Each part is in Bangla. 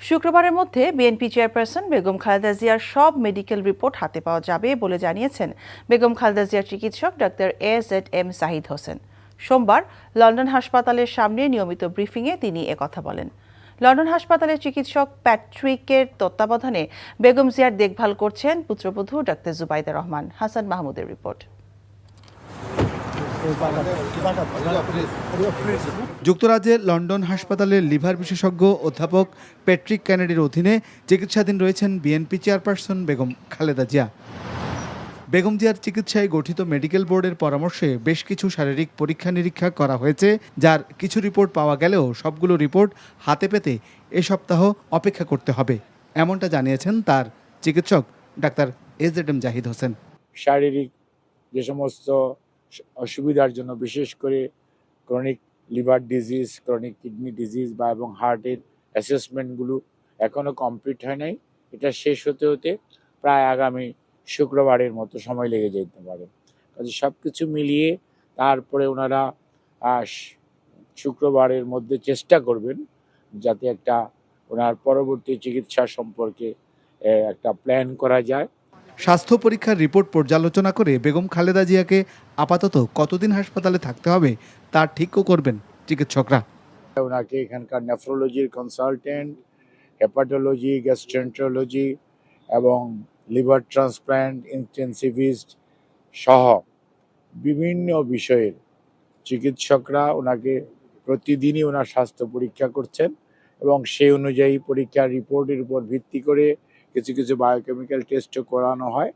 শুক্রবারের মধ্যে বিএনপি চেয়ারপারসন বেগম খালেদা জিয়ার সব মেডিকেল রিপোর্ট হাতে পাওয়া যাবে বলে জানিয়েছেন বেগম খালেদা জিয়ার চিকিৎসক ডাক্তার AZM জাহিদ হোসেন। সোমবার লন্ডন হাসপাতালের সামনে নিয়মিত ব্রিফিংয়ে তিনি একথা বলেন। লন্ডন হাসপাতালের চিকিৎসক প্যাট্রিকের তত্ত্বাবধানে বেগম জিয়ার দেখভাল করছেন পুত্রবধূ ডাক্তার জুবাইদা রহমান। হাসান মাহমুদের রিপোর্ট। যুক্তরাজ্যের লন্ডন হাসপাতালের লিভার বিশেষজ্ঞ অধ্যাপক প্যাট্রিক কেনেডির অধীনে চিকিৎসাধীন রয়েছেন বিএনপি চেয়ারপারসন বেগম খালেদা জিয়া। বেগম জিয়ার চিকিৎসায় গঠিত মেডিকেল বোর্ডের পরামর্শে বেশ কিছু শারীরিক পরীক্ষা নিরীক্ষা করা হয়েছে, যার কিছু রিপোর্ট পাওয়া গেলেও সবগুলো রিপোর্ট হাতে পেতে এ সপ্তাহ অপেক্ষা করতে হবে, এমনটা জানিয়েছেন তার চিকিৎসক ডাক্তার AZM জাহিদ হোসেন। শারীরিক যে সমস্ত অসুবিধার জন্য, বিশেষ করে chronic liver disease, chronic kidney disease বা এবং হার্টের অ্যাসেসমেন্টগুলো এখনও কমপ্লিট হয় নাই। এটা শেষ হতে হতে প্রায় আগামী শুক্রবারের মতো সময় লেগে যেতে পারে। কাজে সব কিছু মিলিয়ে তারপরে ওনারা শুক্রবারের মধ্যে চেষ্টা করবেন যাতে একটা ওনার পরবর্তী চিকিৎসা সম্পর্কে একটা প্ল্যান করা যায়। স্বাস্থ্য পরীক্ষার রিপোর্ট পর্যালোচনা করে বেগম খালেদা জিয়াকে আপাতত কতদিন হাসপাতালে থাকতে হবে তা ঠিকও করবেন চিকিৎসকরা। ওনাকে এখানকার নেফ্রোলজির কনসালটেন্ট, হেপাটোলজি, গ্যাস্ট্রেন্টোলজি এবং লিভার ট্রান্সপ্ল্যান্ট ইন্টেন্সিভিস্ট সহ বিভিন্ন বিষয়ের চিকিৎসকরা ওনাকে প্রতিদিনই ওনার স্বাস্থ্য পরীক্ষা করছেন এবং সেই অনুযায়ী পরীক্ষার রিপোর্টের উপর ভিত্তি করে কিছু কিছু বায়োকেমিক্যাল টেস্টও করানো হয়।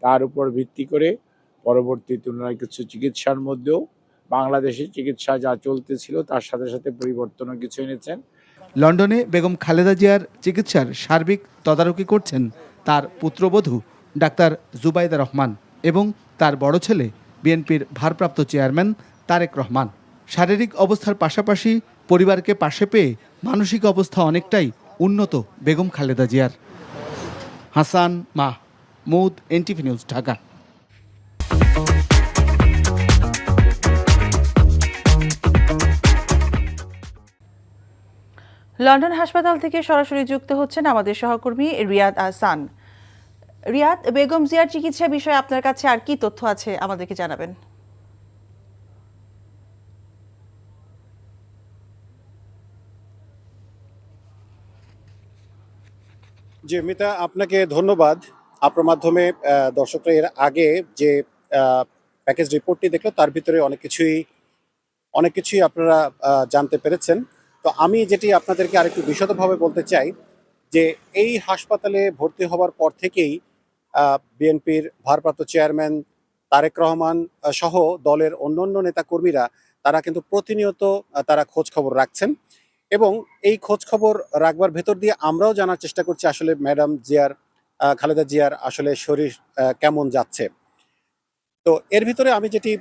তার উপর ভিত্তি করে পরবর্তীতে ওনারা কিছু চিকিৎসার মধ্যেও বাংলাদেশের চিকিৎসা যা চলতেছিল তার সাথে সাথে পরিবর্তনও কিছু এনেছেন। লন্ডনে বেগম খালেদা জিয়ার চিকিৎসার সার্বিক তদারকি করছেন তার পুত্রবধূ ডাক্তার জুবাইদা রহমান এবং তার বড় ছেলে বিএনপির ভারপ্রাপ্ত চেয়ারম্যান তারেক রহমান। শারীরিক অবস্থার পাশাপাশি পরিবারকে পাশে পেয়ে মানসিক অবস্থা অনেকটাই উন্নত বেগম খালেদা জিয়ার। Hasan Mahmud, NTV news, Dhaka. London হাসপাতাল থেকে সরাসরি যুক্ত হচ্ছেন আমাদের সহকর্মী রিয়াদ আহসান। রিয়াদ, বেগম জিয়ার চিকিৎসা বিষয়ে আপনার কাছে আর কি তথ্য আছে আমাদেরকে জানাবেন। জি মিতা, আপনাকে ধন্যবাদ। আপনার মাধ্যমে দর্শকরা এর আগে যে প্যাকেজ রিপোর্টটি দেখলো তার ভিতরে অনেক কিছুই আপনারা জানতে পেরেছেন। তো আমি যেটি আপনাদেরকে আরেকটু বিশদভাবে বলতে চাই যে এই হাসপাতালে ভর্তি হওয়ার পর থেকেই বিএনপির ভারপ্রাপ্ত চেয়ারম্যান তারেক রহমান সহ দলের অন্যান্য নেতাকর্মীরা তারা কিন্তু প্রতিনিয়ত তারা খোঁজ খবর রাখছেন এবং এই খোঁজ খবর রাখবার ভেতর দিয়ে আমরাও জানার চেষ্টা করছি আসলে ম্যাডাম খালেদা জিয়ার আসলে শরীর কেমন যাচ্ছে। তো এর ভিতরে আমি যেটি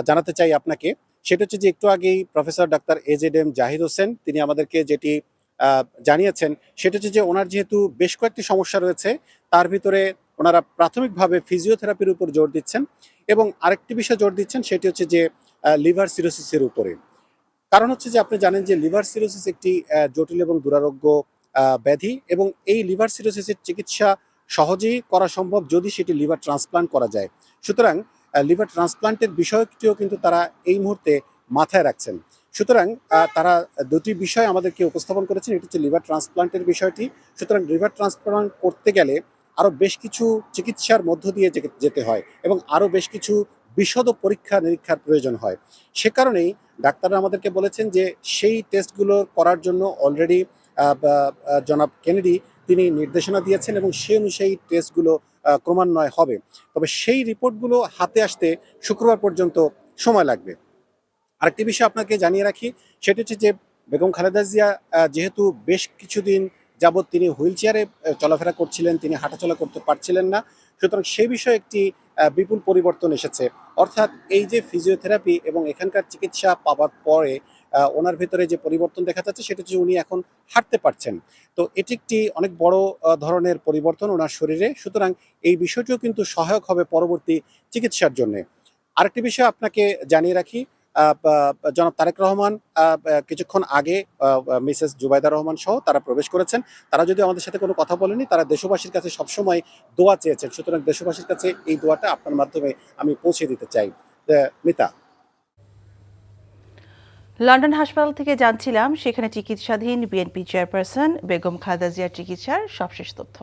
জানাতে চাই আপনাকে সেটা হচ্ছে যে একটু আগেই professor doctor AZM Zahid Hossain তিনি আমাদেরকে যেটি জানিয়েছেন সেটা হচ্ছে যে ওনার যেহেতু বেশ কয়েকটি সমস্যা রয়েছে তার ভিতরে ওনারা প্রাথমিকভাবে ফিজিওথেরাপির উপর জোর দিচ্ছেন এবং আরেকটি বিষয় জোর দিচ্ছেন সেটি হচ্ছে যে লিভার সিরোসিসের উপরে। কারণ হচ্ছে যে আপনি জানেন যে লিভার সিরোসিস একটি জটিল এবং দুরারোগ্য ব্যাধি এবং এই লিভার সিরোসিসের চিকিৎসা সহজেই করা সম্ভব যদি সেটি লিভার ট্রান্সপ্লান্ট করা যায়। সুতরাং লিভার ট্রান্সপ্লান্টের বিষয়টিও কিন্তু তারা এই মুহূর্তে মাথায় রাখছেন। সুতরাং তারা দুটি বিষয় আমাদেরকে উপস্থাপন করেছেন, এটি হচ্ছে লিভার ট্রান্সপ্লান্টের বিষয়টি। সুতরাং লিভার ট্রান্সপ্লান্ট করতে গেলে আরও বেশ কিছু চিকিৎসার মধ্য দিয়ে যেতে হয় এবং আরও বেশ কিছু বিশদ পরীক্ষা নিরীক্ষার প্রয়োজন হয়। সে কারণেই ডাক্তাররা আমাদেরকে বলেছেন যে সেই টেস্টগুলো করার জন্য অলরেডি জনাব কেনেডি তিনি নির্দেশনা দিয়েছেন এবং সে অনুযায়ী টেস্টগুলো ক্রমান্বয়ে হবে। তবে সেই রিপোর্টগুলো হাতে আসতে শুক্রবার পর্যন্ত সময় লাগবে। আরেকটি বিষয় আপনাকে জানিয়ে রাখি সেটি হচ্ছে যে বেগম খালেদা জিয়া যেহেতু বেশ কিছুদিন যাবৎ তিনি হুইল চেয়ারে চলাফেরা করছিলেন, তিনি হাঁটাচলা করতে পারছিলেন না, সুতরাং সেই বিষয়ে একটি বিপুল পরিবর্তন এসেছে। অর্থাৎ এই যে ফিজিওথেরাপি এবং এখানকার চিকিৎসা পাওয়ার পরে ওনার ভেতরে যে পরিবর্তন দেখা যাচ্ছে সেটা হচ্ছে উনি এখন হাঁটতে পারছেন। তো এটি একটি অনেক বড় ধরনের পরিবর্তন ওনার শরীরে। সুতরাং এই বিষয়টিও কিন্তু সহায়ক হবে পরবর্তী চিকিৎসার জন্য। আরেকটি বিষয় আপনাকে জানিয়ে রাখি, জনাব তারেক রহমান কিছুক্ষণ আগে মিসেস জুবাইদা রহমান সহ তারা প্রবেশ করেছেন। তারা যদিও আমাদের সাথে কোনো কথা বলেনি, তারা দেশবাসীর কাছে সবসময় দোয়া চেয়েছেন। সুতরাং দেশবাসীর কাছে এই দোয়াটা আপনার মাধ্যমে আমি পৌঁছে দিতে চাই। মিতা। লন্ডন হাসপাতাল থেকে জানছিলাম সেখানে চিকিৎসাধীন বিএনপি চেয়ারপারসন বেগম খালেদা জিয়ার চিকিৎসার সবশেষ তথ্য।